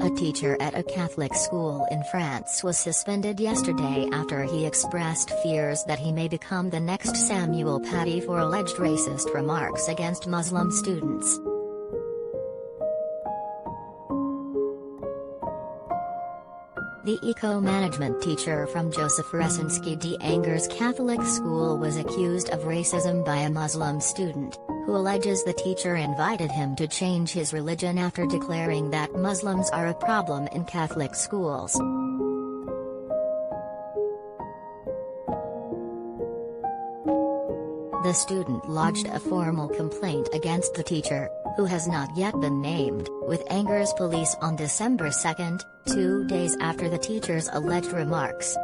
A teacher at a Catholic school in France was suspended yesterday after he expressed fears that he may become the next Samuel Paty for alleged racist remarks against Muslim students. The eco-management teacher from Joseph-Wresinski d'Angers Catholic School was accused of racism by a Muslim student, who alleges the teacher invited him to change his religion after declaring that Muslims are a problem in Catholic schools. The student lodged a formal complaint against the teacher, who has not yet been named, with Angers police on December 2, 2 days after the teacher's alleged remarks.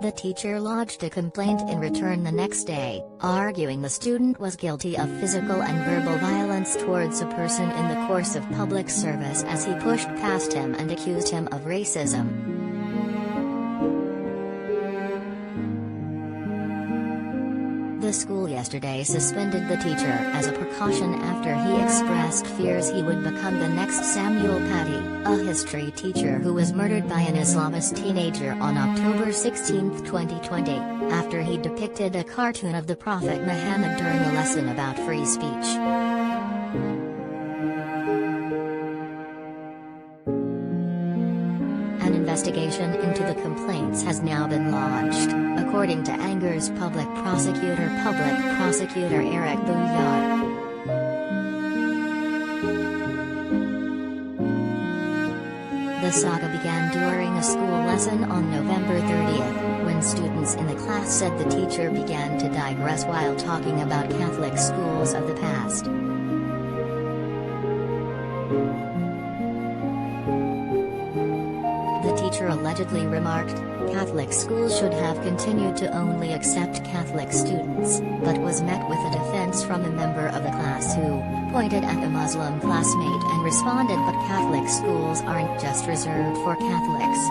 The teacher lodged a complaint in return the next day, arguing the student was guilty of physical and verbal violence towards a person in the course of public service as he pushed past him and accused him of racism. The school yesterday suspended the teacher as a precaution after he expressed fears he would become the next Samuel Paty, a history teacher who was murdered by an Islamist teenager on October 16, 2020, after he depicted a cartoon of the Prophet Muhammad during a lesson about free speech. An investigation into the complaints has now been launched, according to Angers Public Prosecutor Eric Bouillard. The saga began during a school lesson on November 30, when students in the class said the teacher began to digress while talking about Catholic schools of the past. The teacher allegedly remarked, "Catholic schools should have continued to only accept Catholic students," but was met with a defense from a member of the class who pointed at a Muslim classmate and responded, "But Catholic schools aren't just reserved for Catholics."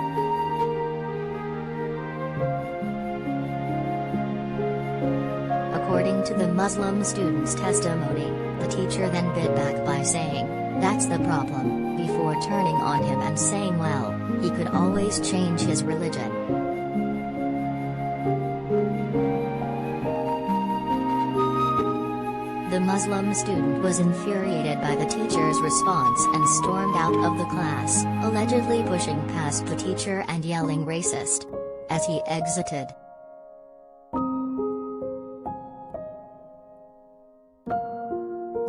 According to the Muslim student's testimony, the teacher then bit back by saying, "That's the problem," before turning on him and saying, "Well, he could always change his religion." The Muslim student was infuriated by the teacher's response and stormed out of the class, allegedly pushing past the teacher and yelling "racist" as he exited.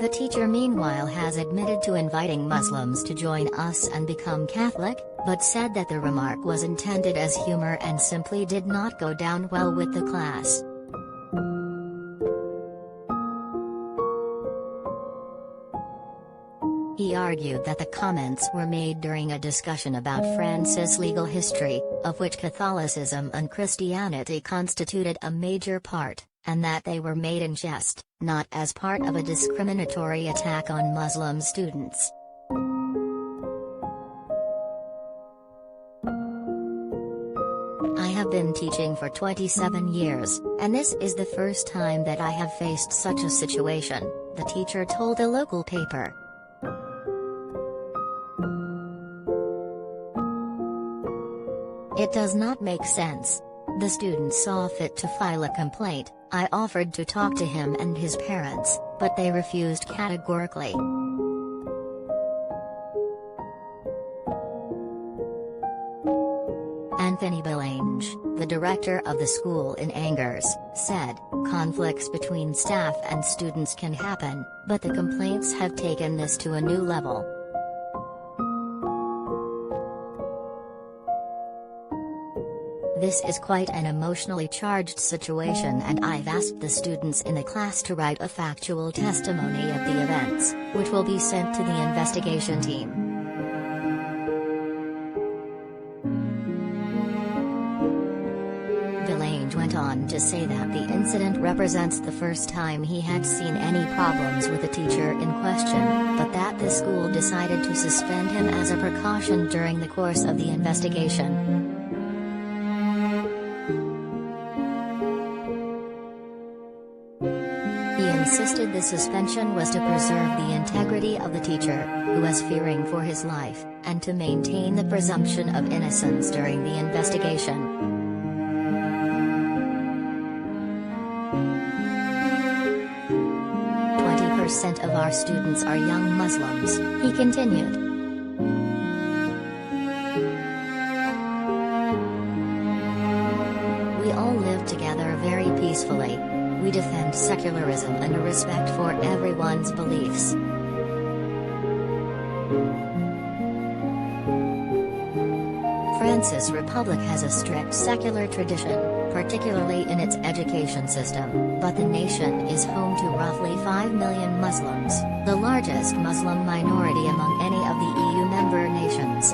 The teacher meanwhile has admitted to inviting Muslims to join us and become Catholic, but said that the remark was intended as humor and simply did not go down well with the class. He argued that the comments were made during a discussion about France's legal history, of which Catholicism and Christianity constituted a major part, and that they were made in jest, not as part of a discriminatory attack on Muslim students. "I have been teaching for 27 years, and this is the first time that I have faced such a situation," the teacher told a local paper. "It does not make sense. The student saw fit to file a complaint. I offered to talk to him and his parents, but they refused categorically." Anthony Belange, the director of the school in Angers, said, "Conflicts between staff and students can happen, but the complaints have taken this to a new level." "This is quite an emotionally charged situation, and I've asked the students in the class to write a factual testimony of the events, which will be sent to the investigation team." Belange went on to say that the incident represents the first time he had seen any problems with the teacher in question, but that the school decided to suspend him as a precaution during the course of the investigation. insisted the suspension was to preserve the integrity of the teacher, who was fearing for his life, and to maintain the presumption of innocence during the investigation. 20% of our students are young Muslims, he continued. We all live together very peacefully. We defend secularism and a respect for everyone's beliefs. France's republic has a strict secular tradition, particularly in its education system, but the nation is home to roughly 5 million Muslims, the largest Muslim minority among any of the EU member nations.